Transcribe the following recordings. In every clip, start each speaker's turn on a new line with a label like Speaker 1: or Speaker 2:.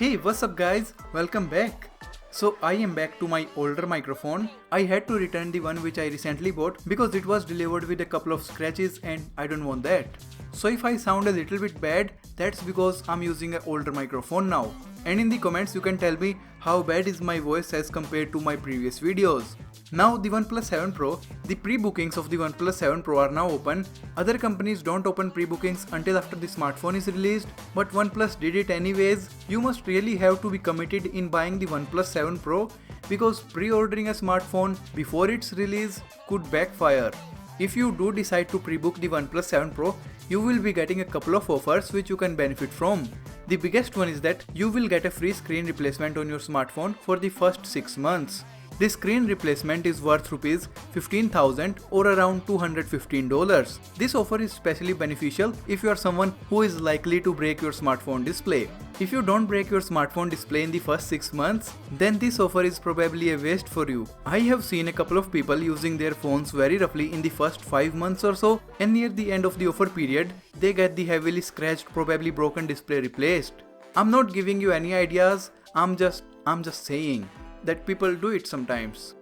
Speaker 1: Hey, what's up guys? Welcome back. So I am back to my older microphone. I had to return the one which I recently bought because it was delivered with a couple of scratches and I don't want that. So if I sound a little bit bad, that's because I'm using an older microphone now. And in the comments you can tell me how bad is my voice as compared to my previous videos. Now the OnePlus 7 Pro, the pre-bookings of the OnePlus 7 Pro are now open. Other companies don't open pre-bookings until after the smartphone is released, but OnePlus did it anyways. You must really have to be committed in buying the OnePlus 7 Pro because pre-ordering a smartphone before its release could backfire. If you do decide to pre-book the OnePlus 7 Pro, you will be getting a couple of offers which you can benefit from. The biggest one is that you will get a free screen replacement on your smartphone for the first 6 months. This screen replacement is worth Rs 15,000 or around $215. This offer is especially beneficial if you are someone who is likely to break your smartphone display. If you don't break your smartphone display in the first 6 months, then this offer is probably a waste for you. I have seen a couple of people using their phones very roughly in the first 5 months or so, and near the end of the offer period, they get the heavily scratched, probably broken display replaced. I'm not giving you any ideas, I'm just saying that people do it sometimes.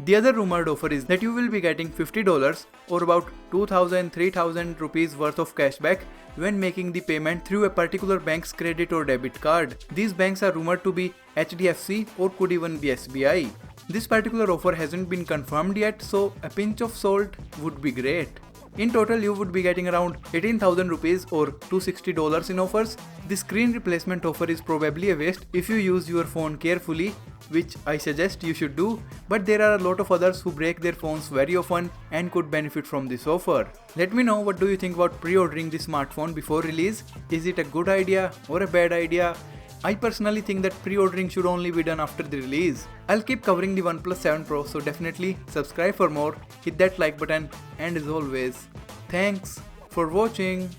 Speaker 1: The other rumored offer is that you will be getting $50 or about 2,000-3,000 rupees worth of cashback when making the payment through a particular bank's credit or debit card. These banks are rumored to be HDFC or could even be SBI. This particular offer hasn't been confirmed yet, so a pinch of salt would be great. In total, you would be getting around 18,000 rupees or $260 in offers. The screen replacement offer is probably a waste if you use your phone carefully, which I suggest you should do, but there are a lot of others who break their phones very often and could benefit from this offer. Let me know what do you think about pre-ordering the smartphone before release. Is it a good idea or a bad idea? I personally think that pre-ordering should only be done after the release. I'll keep covering the OnePlus 7 Pro, so definitely subscribe for more, hit that like button, and as always, thanks for watching.